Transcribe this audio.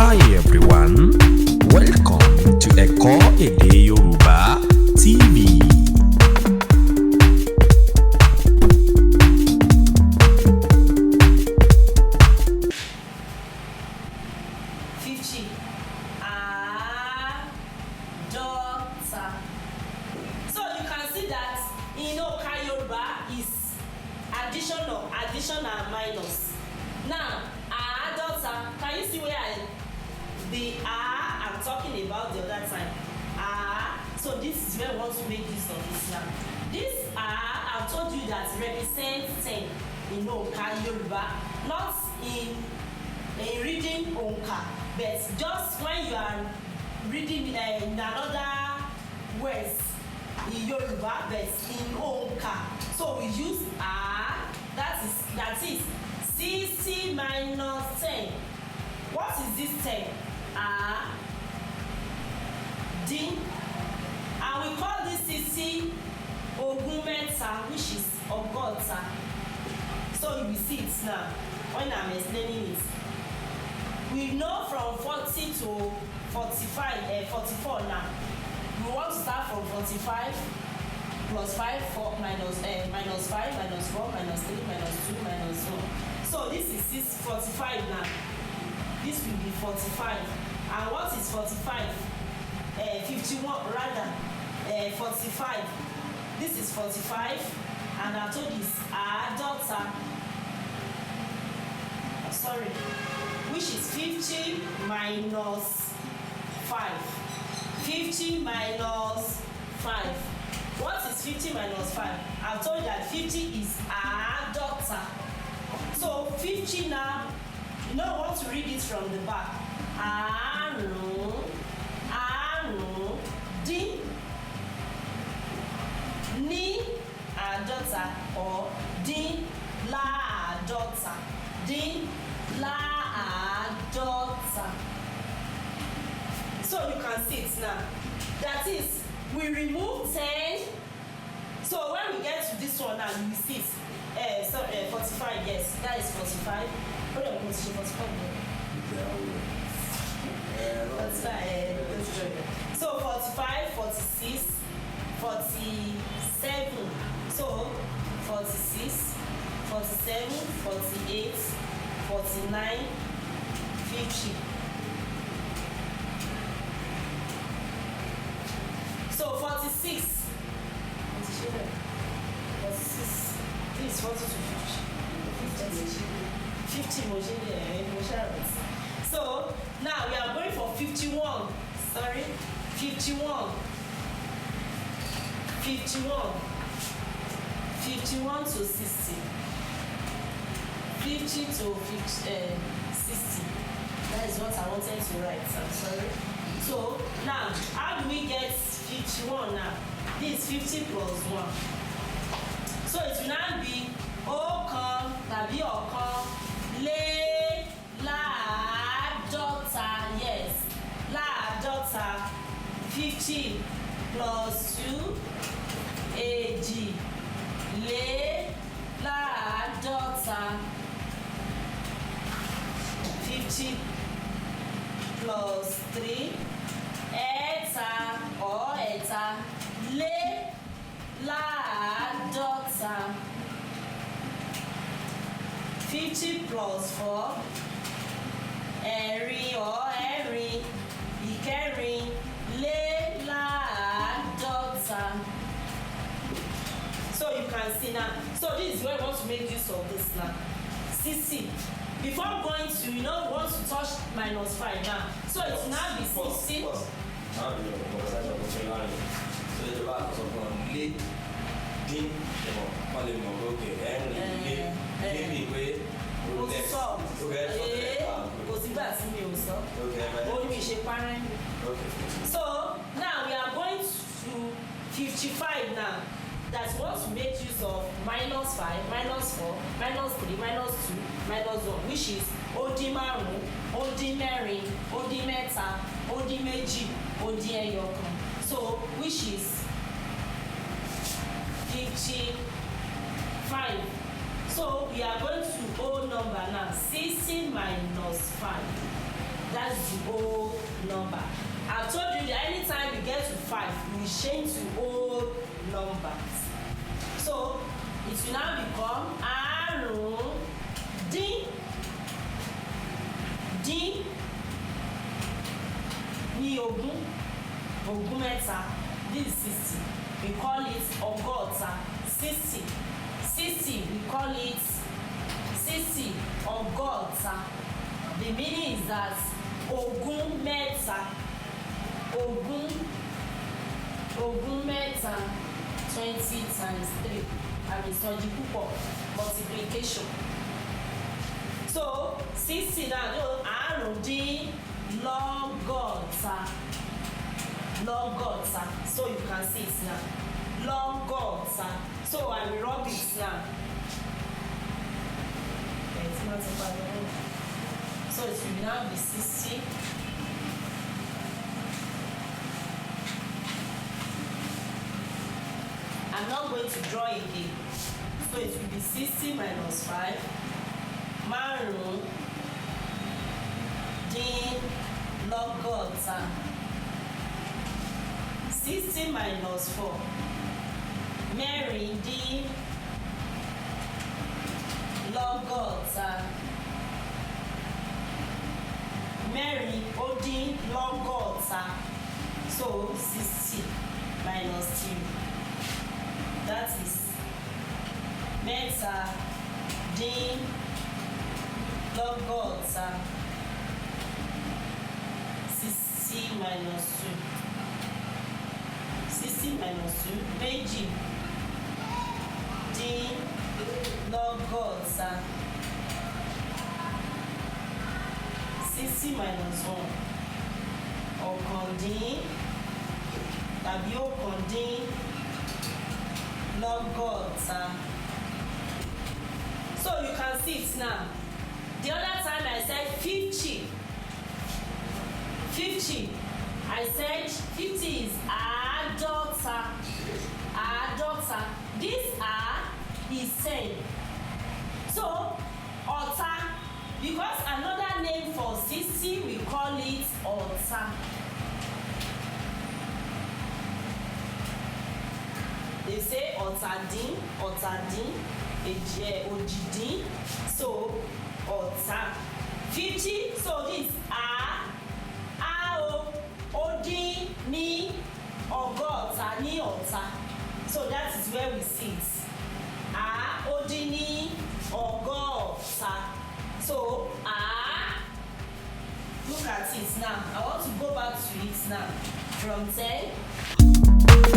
Hi everyone, welcome to Ẹ̀kọ́ Èdè Yorùbá TV. Àádọ́ta. So you can see that in onka Yoruba is addition and minus. Now àádọ́ta, can you see where the I'm talking about the other time? So this is where we want to make use of this now. This I've told you that represents 10 in onka Yoruba, not in reading onka, but just when you are reading another words in Yoruba, but in onka. So we use that is 60 minus 10. What is this 10? Din. And we call this 60 ogún mẹ́ta, which is ọgọ́ta. So you will see it now when I'm explaining it. We know from 40 to 44 now. We want to start from 45 plus 5, 4 minus 5, minus 4, minus 3, minus 2, minus 1. So this is 45 now. This will be 45. And what is 45? 51 rather. 45. This is 45. And I told this àádọ́ta. Sorry. Which is 50 minus 5. 50 minus 5. What is 50 minus 5? I've told you that 50 is àádọ́ta. So 50 now, you know what to read it from the back. Àrún dín ní àádọ́ta or dín láàádọ́ta. Dín láàádọ́ta. So you can see it now. That is, we remove 10. So when we get to this one now, you will see it. 45, yes, that is 45. What am I going to say? 45. So 45, 46, 47. So 46, 47, 48, 49, 50. So 46. 46. This is 40 to 50. 50 So now we are going for 51. Sorry, 51. 51. 51 to 60. 50 to 60. That is what I wanted to write. I'm sorry. So now, how do we get 51 now? This is 50 plus 1. So it will now be ọ̀kan tàbí ọ̀kan lé láàádọ́ta. Yes, láàádọ́ta. 50 plus 2 èjì lé láàádọ́ta. 50 plus 3 ẹ̀ta lé láàádọ́ta. 50 plus 4 ẹ̀rin ìkẹrin lé láàádọ́ta. So you can see now. So this is where we want to make use of this now. 60. Before going to, want to touch minus 5 now. So it will now be 60. So now we are going to 55 now. That wants to make use of minus 5, minus 4, minus 3, minus 2, minus 1, which is ó dín márùn-ún, ó dín mẹ́rin, ó dín mẹ́ta, ó dín méjì, ó dín ẹyọ̀kan. So which is 55. So we are going to whole number now. 60 minus 5. That's to whole number. I told you that anytime you get to 5, we change to whole numbers. So it will now become àrún dín ní ogún mẹ́ta. This is 60. We call it ọgọ́ta. 60 we call it 60 ọgọ́ta. The meaning is that ogún mẹ́ta 20 times 3 àmì ìsọjí púpọ̀ multiplication. So 60 now àrún dín lọ́gọ́ta. So you can see it now. Lọ́gọ́ta. So I will rub it now. So it will now be 60. I'm not going to draw again. So it will be 60 minus 5. Márùn dín lọ́gọ́ta. 60 minus 4. Mẹ́rin dín lọ́gọ́ta. Mẹ́rin ó dín lọ́gọ́ta. So 60 minus 2. That is mẹ́ta dín lọ́gọ́ta. 60 minus 2. 60 minus 2. Méjì dín lọ́gọ́ta. 60 minus 1. Ọ̀kan dín tàbí ọ̀kan dín lọ́gọ́ta. So you can see it now. The other time I said 50. I said 50 is àádọ́ta. This is 10. So ọ̀ta, because another name for 60 we call it ọ̀ta. They say ọ̀tàdín, òjìdín, so ọ̀tà. 50, so this ó dín ní ọgọ́ta ní ọ̀tà. So that is where we see it. Ó dín ní ọgọ́ta. So look at it now. I want to go back to it now. From 10.